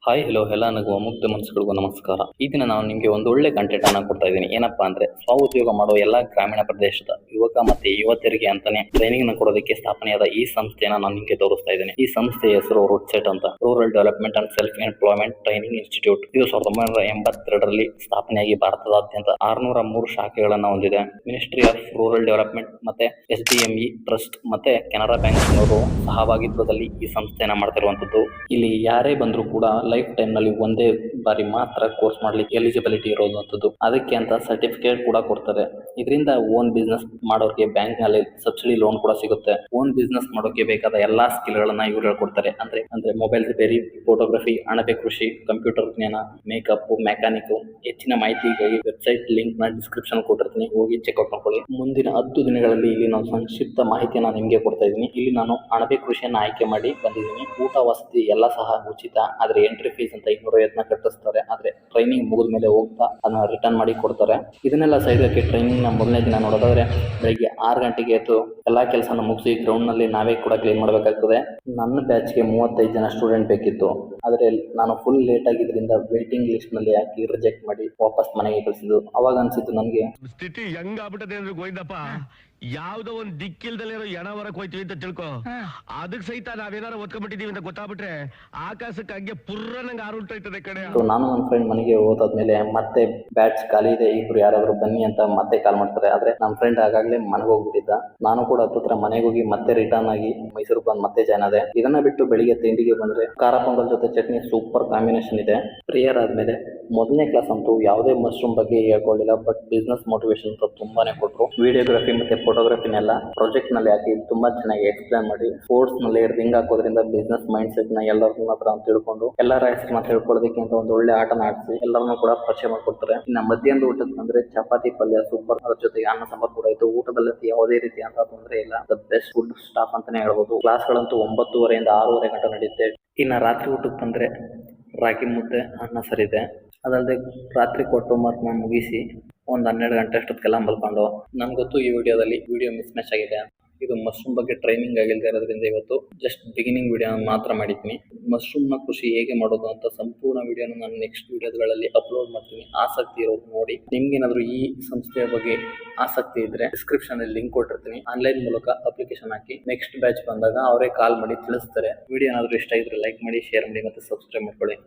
Hi hello ಎಲ್ಲ ನಗುವ ಮುಗ್ಧ ಮನಸ್ಸುಗಳಿಗೂ ನಮಸ್ಕಾರ. ಈ ದಿನ ನಾನು ನಿಮಗೆ ಒಂದು ಒಳ್ಳೆ ಕಂಟೆಂಟ್ ಅನ್ನ ಕೊಡ್ತಾ ಇದ್ದೀನಿ. ಏನಪ್ಪಾ ಅಂದ್ರೆ ಸ್ವಉದ್ಯೋಗ ಮಾಡುವ ಎಲ್ಲಾ ಗ್ರಾಮೀಣ ಪ್ರದೇಶದ ಯುವಕ ಮತ್ತೆ ಯುವತಿಯರಿಗೆ ಅಂತಾನೆ ಟ್ರೈನಿಂಗ್ ನ ಕೊಡೋದಕ್ಕೆ ಸ್ಥಾಪನೆಯಾದ ಈ ಸಂಸ್ಥೆಯನ್ನ ನಾನು ನಿಮಗೆ ತೋರಿಸ್ತಾ ಇದ್ದೀನಿ. ಈ ಸಂಸ್ಥೆಯ ಹೆಸರು ರುಡ್ಸೆಟ್ ಅಂತ, rural development and self employment training institute. ಇದು 1982ರಲ್ಲಿ ಸ್ಥಾಪನೆಯಾಗಿ ಭಾರತದಾದ್ಯಂತ 603 ಶಾಖೆಗಳನ್ನ ಹೊಂದಿದೆ. ಮಿನಿಸ್ಟ್ರಿ ಆಫ್ ರೂರಲ್ ಡೆವಲಪ್ಮೆಂಟ್ ಮತ್ತೆ SDME ಟ್ರಸ್ಟ್ ಮತ್ತೆ ಕೆನರಾ ಬ್ಯಾಂಕ್ ಅವರು ಸಹಭಾಗಿತ್ವದಲ್ಲಿ ಈ ಸಂಸ್ಥೆಯನ್ನ ಮಾಡ್ತಿರುವಂತದ್ದು. ಇಲ್ಲಿ ಯಾರೇ ಬಂದ್ರು ಕೂಡ ಲೈಫ್ ಟೈಮ್ ನಲ್ಲಿ ಒಂದೇ ಬಾರಿ ಮಾತ್ರ ಕೋರ್ಸ್ ಮಾಡ್ಲಿಕ್ಕೆ ಎಲಿಜಿಬಿಲಿಟಿ ಇರೋದಂಥದ್ದು. ಅದಕ್ಕೆ ಅಂತ ಸರ್ಟಿಫಿಕೇಟ್ ಕೂಡ ಕೊಡ್ತಾರೆ. ಇದರಿಂದ ಓನ್ ಬಿಸ್ನೆಸ್ ಮಾಡೋರಿಗೆ ಬ್ಯಾಂಕ್ ನಲ್ಲಿ ಸಬ್ಸಿಡಿ ಲೋನ್ ಕೂಡ ಸಿಗುತ್ತೆ. ಓನ್ ಬಿಸ್ನೆಸ್ ಮಾಡೋಕೆ ಬೇಕಾದ ಎಲ್ಲಾ ಸ್ಕಿಲ್ ಗಳನ್ನ ಇವರು ಹೇಳ್ಕೊಡ್ತಾರೆ. ಅಂದ್ರೆ ಮೊಬೈಲ್ ರಿಪೇರಿ, ಫೋಟೋಗ್ರಫಿ, ಅಣಬೆ ಕೃಷಿ, ಕಂಪ್ಯೂಟರ್ ಜ್ಞಾನ, ಮೇಕಪ್, ಮೆಕ್ಯಾನಿಕ್. ಹೆಚ್ಚಿನ ಮಾಹಿತಿಗಾಗಿ ವೆಬ್ಸೈಟ್ ಲಿಂಕ್ ನ ಡಿಸ್ಕ್ರಿಪ್ಷನ್ ಕೊಟ್ಟಿರ್ತೀನಿ, ಹೋಗಿ ಚೆಕ್ಔಟ್ ಮಾಡ್ಕೊಳ್ಳಿ. ಮುಂದಿನ 10 ದಿನಗಳಲ್ಲಿ ಇಲ್ಲಿ ನಾನು ಸಂಕ್ಷಿಪ್ತ ಮಾಹಿತಿಯನ್ನ ನಿಮಗೆ ಕೊಡ್ತಾ ಇದ್ದೀನಿ. ಇಲ್ಲಿ ನಾನು ಅಣಬೆ ಕೃಷಿಯನ್ನ ಆಯ್ಕೆ ಮಾಡಿ ಬಂದಿದ್ದೀನಿ. ಊಟ ವಸತಿ ಎಲ್ಲ ಸಹ ಉಚಿತ. ಆದ್ರೆ ಎಂಟ್ರಿ ಫೀಸ್ ಅಂತ 250 ಕಟ್ಟಿಸ್ತಾರೆ. ಆದ್ರೆ ಟ್ರೈನಿಂಗ್ ಮುಗಿದ ಮೇಲೆ ಹೋಗ್ತಾ ಅದನ್ನ ರಿಟರ್ನ್ ಮಾಡಿ ಕೊಡ್ತಾರೆ. ಇದನ್ನೆಲ್ಲ ಸೈಡಕ್ಕೆ ಟ್ರೈನಿಂಗ್ ನ ಮೊದಲನೇ ದಿನ ನೋಡೋದಾದ್ರೆ ಬೆಳಿಗ್ಗೆ 6 ಗಂಟೆಗೆ ಎದ್ದು ಎಲ್ಲಾ ಕೆಲಸನ ಮುಗಿಸಿ ಗ್ರೌಂಡ್ ನಲ್ಲಿ ನಾವೇ ಕೂಡ ಕ್ಲೀನ್ ಮಾಡಬೇಕಾಗ್ತದೆ. ನನ್ನ ಬ್ಯಾಚ್ಗೆ 35 ಜನ ಸ್ಟೂಡೆಂಟ್ ಬೇಕಿತ್ತು. ಆದ್ರೆ ನಾನು ಫುಲ್ ಲೇಟ್ ಆಗಿದ್ರಿಂದ ವೇಟಿಂಗ್ ಲಿಸ್ಟ್ ನಲ್ಲಿ ಹಾಕಿ ರಿಜೆಕ್ಟ್ ಮಾಡಿ ವಾಪಸ್ ಮನೆಗೆ ಕಳಿಸಿದ್ದು. ಅವಾಗ ಅನ್ಸಿತ್ತು ನನಗೆ ಸ್ಥಿತಿ ಹೆಂಗ್ ಆಗ್ಬಿಟ್ಟದೆ ಅಂದ್ರೆ ಗೋವಿಂದಪ್ಪ, ಯಾವ್ದೋ ಒಂದ್ ದಿಕ್ಕಿಲ್ದಲ್ಲಿರೋ ಎಣ ಹೊರಕ್ ಹೋಯ್ತೀವಿ ಅಂತ ತಿಳ್ಕೊ. ಅದಕ್ ಸಹಿತ ನಾವೇನಾರು ಒತ್ಕೊಂಡ್ಬಿಟ್ಟಿದೀವಿ ಅಂತ ಗೊತ್ತಾಗ್ಬಿಟ್ರೆ ಆಕಾಶಕ್ಕೆ ಹಂಗೆ ಪುರ್ರ ನಂಗೆ ಆರುಂಟೋಯ್ತದೆ ಕಡೆ. ನಾನು ನನ್ನ ಫ್ರೆಂಡ್ ಮನೆಗೆ ಹೋದಾದ್ಮೇಲೆ ಮತ್ತೆ ಬ್ಯಾಚ್ ಖಾಲಿ ಇದೆ, ಇಬ್ರು ಯಾರಾದ್ರೂ ಬನ್ನಿ ಅಂತ ಮತ್ತೆ ಕಾಲ್ ಮಾಡ್ತಾರೆ. ಆದ್ರೆ ನಮ್ಮ ಫ್ರೆಂಡ್ ಆಗಾಗ್ಲೇ ಮನೆಗೆ ಹೋಗ್ಬಿಟ್ಟಿದ್ದ. ನಾನು ಕೂಡ ಹತ್ರ ಮನೆಗೆ ಹೋಗಿ ಮತ್ತೆ ರಿಟರ್ನ್ ಆಗಿ ಮೈಸೂರು ಬಂದು ಮತ್ತೆ ಜಾಯ್ನ್ ಆದೆ. ಇದನ್ನ ಬಿಟ್ಟು ಬೆಳಿಗ್ಗೆ ತಿಂಡಿಗೆ ಬಂದ್ರೆ ಖಾರ ಪೊಂಗಲ್ ಜೊತೆ ಚಟ್ನಿ ಸೂಪರ್ ಕಾಂಬಿನೇಷನ್ ಇದೆ. ಪ್ರೇಯರ್ ಆದ್ಮೇಲೆ ಮೊದಲನೇ ಕ್ಲಾಸ್ ಅಂತೂ ಯಾವುದೇ ಮಶ್ರೂಮ್ ಬಗ್ಗೆ ಹೇಳ್ಕೊಳ್ಳಿಲ್ಲ, ಬಟ್ ಬಿಸ್ನೆಸ್ ಮೋಟಿವೇಶನ್ ಅಂತ ತುಂಬಾನೇ ಕೊಟ್ಟರು. ವಿಡಿಯೋಗ್ರಫಿ ಮತ್ತೆ ಫೋಟೋಗ್ರಫಿನೆಲ್ಲ ಪ್ರಾಜೆಕ್ಟ್ ನಲ್ಲಿ ಹಾಕಿ ತುಂಬಾ ಚೆನ್ನಾಗಿ ಎಕ್ಸ್ಪ್ಲೇನ್ ಮಾಡಿ, ಸ್ಪೋರ್ಟ್ಸ್ ನಲ್ಲಿ ರಿಂಗ್ ಹಾಕೋದ್ರಿಂದ ಬಿಸ್ನೆಸ್ ಮೈಂಡ್ ಸೆಟ್ ನ ಎಲ್ಲರ ಹತ್ರ ತಿಳ್ಕೊಂಡು ಎಲ್ಲರ ಹೆಸರನ್ನ ತಿಳ್ಕೊಳ್ಳೋದಕ್ಕೆ ಅಂತ ಒಂದು ಒಳ್ಳೆ ಆಟನ ಆಡಿಸಿ ಎಲ್ಲರನ್ನೂ ಕೂಡ ಪರಿಚಯ ಮಾಡ್ಕೊಡ್ತಾರೆ. ಇನ್ನು ಮಧ್ಯಾಹ್ನದ ಊಟಕ್ಕೆ ಅಂದ್ರೆ ಚಪಾತಿ ಪಲ್ಯ ಸೂಪರ್, ಅದ್ರ ಜೊತೆಗೆ ಅನ್ನ ಸಾಂಬಾರ್ ಕೂಡ ಇತ್ತು. ಊಟದಲ್ಲಿ ಯಾವುದೇ ರೀತಿ ಅಂತ ತೊಂದರೆ ಇಲ್ಲ. ದ ಬೆಸ್ಟ್ ಫುಡ್ ಸ್ಟಾಫ್ ಅಂತಾನೆ ಹೇಳ್ಬೋದು. ಕ್ಲಾಸ್ಗಳಂತೂ 9:30 ಇಂದ 6:30 ಗಂಟೆ ನಡೆಯುತ್ತೆ. ಇನ್ನು ರಾತ್ರಿ ಊಟಕ್ಕೆ ಬಂದ್ರೆ ರಾಗಿ ಮುದ್ದೆ, ಅನ್ನ ಸರಿದೆ. ಅದಲ್ಲದೆ ರಾತ್ರಿ ಕೊಟ್ಟು ಮಾರ್ಕ್ನ ಮುಗಿಸಿ ಒಂದು 12 ಗಂಟೆ ಅಷ್ಟೊತ್ತಿಗೆಲ್ಲ ಮಲ್ಕೊಂಡು. ನನ್ಗೆ ಗೊತ್ತು ಈ ವಿಡಿಯೋ ಮಿಸ್ ಆಗಿದೆ. ಇದು ಮಶ್ರೂಮ್ ಬಗ್ಗೆ ಟ್ರೈನಿಂಗ್ ಆಗಿಲ್ಲದೆ ಇರೋದ್ರಿಂದ ಇವತ್ತು ಜಸ್ಟ್ ಬಿಗಿನಿಂಗ್ ವಿಡಿಯೋ ಮಾತ್ರ ಮಾಡಿದ್ದೀನಿ. ಮಶ್ರೂಮ್ ನ ಕೃಷಿ ಹೇಗೆ ಮಾಡೋದು ಅಂತ ಸಂಪೂರ್ಣ ವಿಡಿಯೋನ ನಾನು ನೆಕ್ಸ್ಟ್ ವಿಡಿಯೋಗಳಲ್ಲಿ ಅಪ್ಲೋಡ್ ಮಾಡ್ತೀನಿ. ಆಸಕ್ತಿ ಇರೋದು ನೋಡಿ. ನಿಮ್ಗೇನಾದ್ರೂ ಈ ಸಂಸ್ಥೆಯ ಬಗ್ಗೆ ಆಸಕ್ತಿ ಇದ್ರೆ ಡಿಸ್ಕ್ರಿಪ್ಷನ್ ಅಲ್ಲಿ ಲಿಂಕ್ ಕೊಟ್ಟಿರ್ತೀನಿ. ಆನ್ಲೈನ್ ಮೂಲಕ ಅಪ್ಲಿಕೇಶನ್ ಹಾಕಿ ನೆಕ್ಸ್ಟ್ ಬ್ಯಾಚ್ ಬಂದಾಗ ಅವರೇ ಕಾಲ್ ಮಾಡಿ ತಿಳಿಸ್ತಾರೆ. ವಿಡಿಯೋ ಏನಾದ್ರೂ ಇಷ್ಟ ಇದ್ರೆ ಲೈಕ್ ಮಾಡಿ, ಶೇರ್ ಮಾಡಿ ಮತ್ತೆ ಸಬ್ಸ್ಕ್ರೈಬ್ ಮಾಡ್ಕೊಳ್ಳಿ.